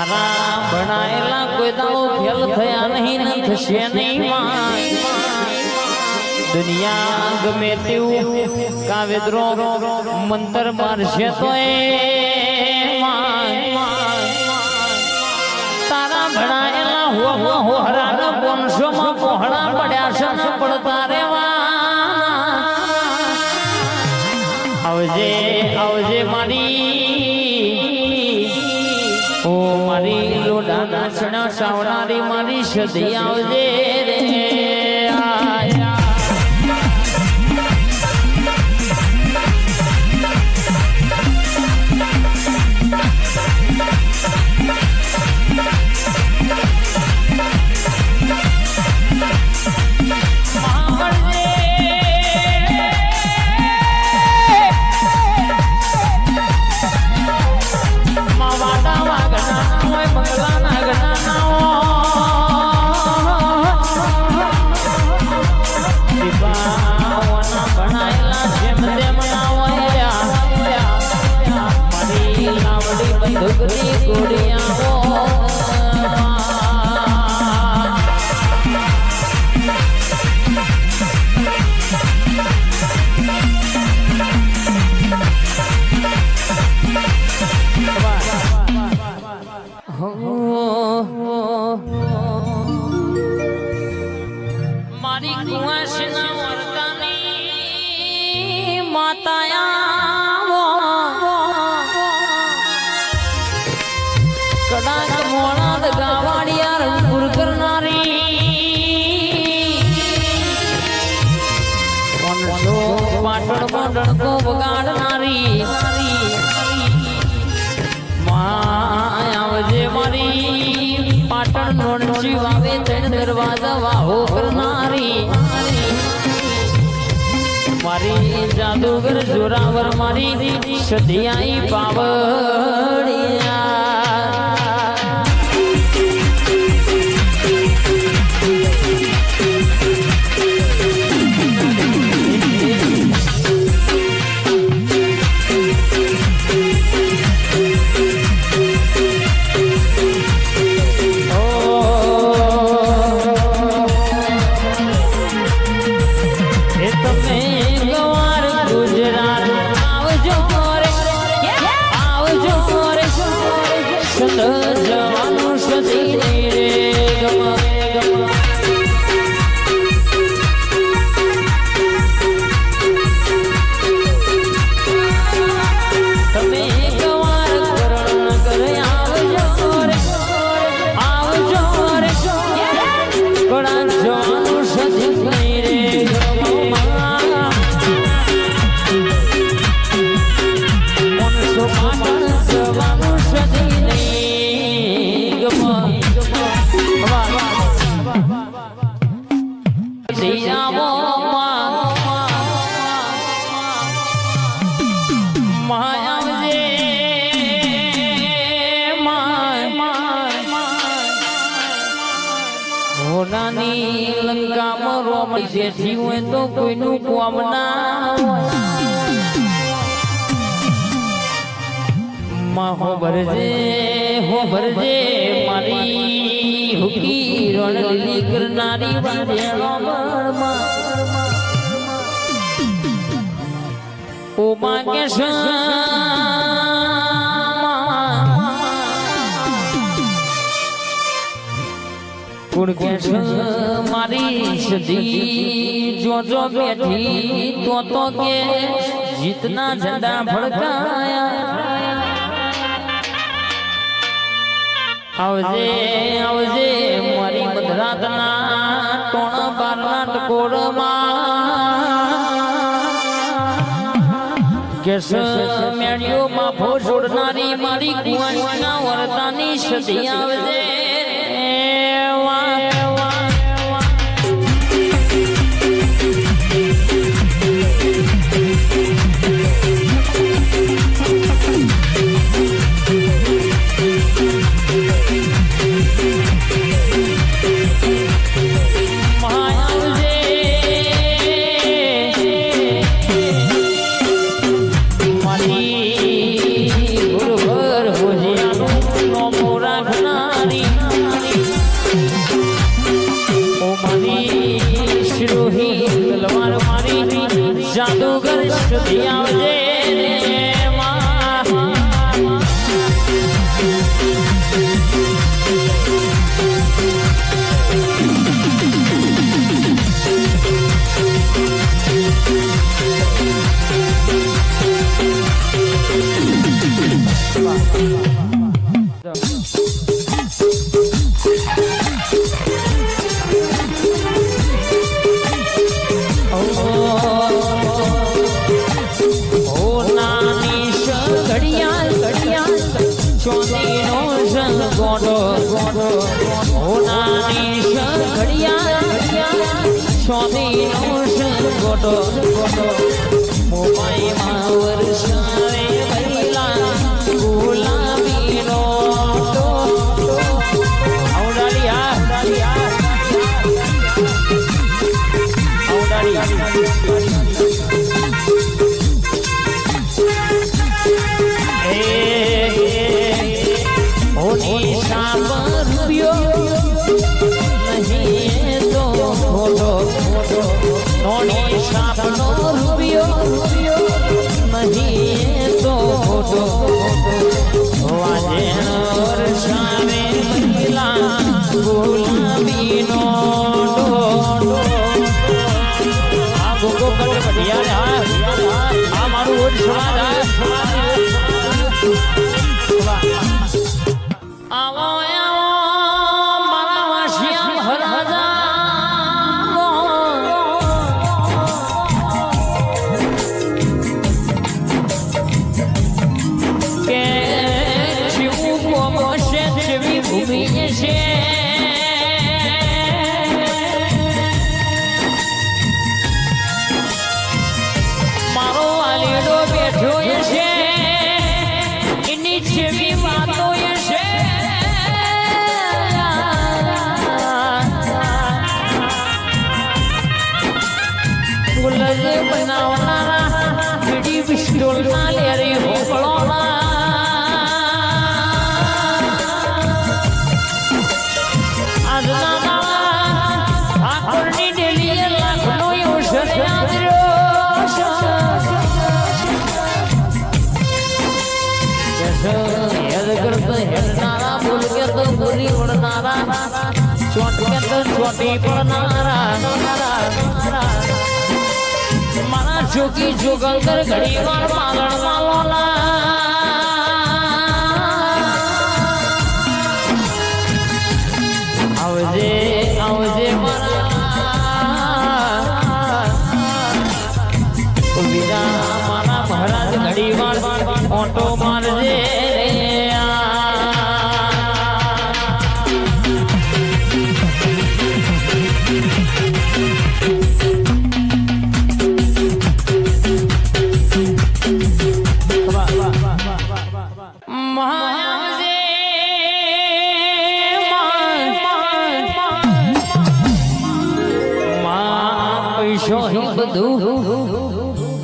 તારા બનાયેલા કોઈ દાડો ફેલ થયા નહીં ને થશે નહીં માં દુનિયા ગમે તેવું કાવેદ્રો મંતર મારશે તો તારા ભણાયેલા હોહરાના બોનસોમાં પહોળા પડ્યા છે ને પડતા રેવા આવજે આવજે મારી ઓ મારી લોડા નાચણા સાવનારી મારી સદી આવજે રે મારી કુવાસના વરદાની માતાયા કડાક મોણાદ ગાવાડિયા રંગપુર કરનારી કોનસો પાટણમાં ડણકો વગાડનારી આવજે મારી પાટણ નોણસી વાવે ત્રણ દરવાજા વાહો કરનારી મારી જાદુગર જોરાવર મારી સદિયાઈ પાવડિયા લંકામાં રોમડી જેઠી હોય તો કોઈનું કોમ ના હો ભરજે મારી હુકી રણલીલી કરનારી વાંધેલો ઓ માગે મારી સદી જો બેઠી તો કે જીતના ઝંડા ભડકાયા આવજે આવજે મારી મધરાતના ટોણ બારના ટકોરમાં કેસ મેળ્યો માફો છોડનારી મારી કુવાસના વરદાની સદી આવજે મારી ગુરુભર હોજિયાનું નો મોરા जोगी जोगंदर घड़ी मार मालण मालोला आवजे आवजे मारा विदा मारा महाराज घड़ी मार ऑटो मारजे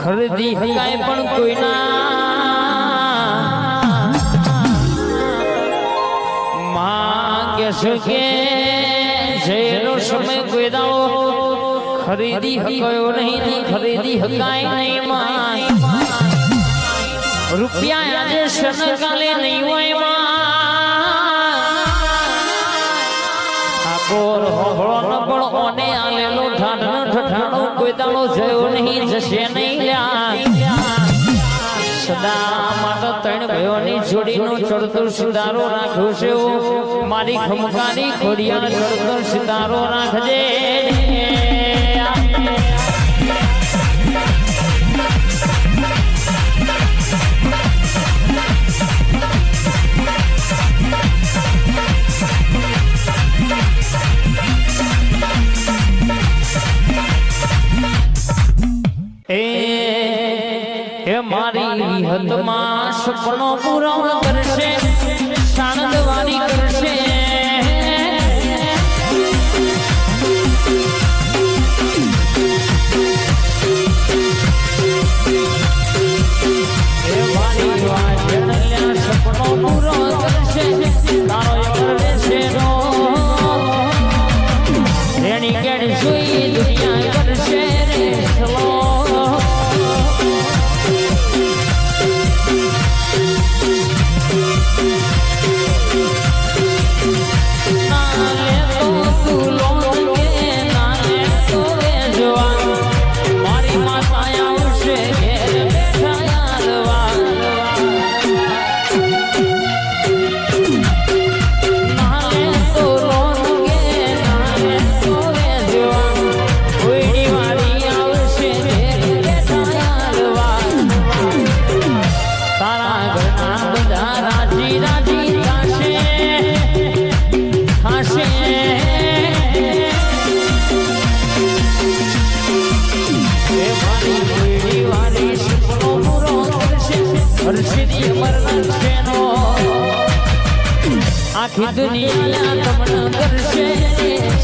खरीदी हकाय पण कोई ना मांगे सके जेनो समय कोई दाओ खरीदी हकायो नहीं खरीदी हकाय नहीं मां रुपया આજે સનકાલે નહીં હોય માં આકોર હોળો ન પણ ઓને આલેલો ઠાઠનો ઠઠાણો કોઈ દાડો જયો નહીં જશે નહીં સદા માટે ત્રણ ભયોની જોડીનો ચડતો સિતારો રાખ્યો છે મારી ખમકાની ખોડિયાર ચડતો સિતારો રાખજે मारी विहतમાં સપનો પૂરો કરશે સાણંદવારી કરશે એ મારી વાજણલ્યા સપનો પૂરો કરશે તારો યર રહેશે રો રેણી કેડ સુઈ દુનિયા કરશે રે સલો આખી દુનિયા તમને દર્શે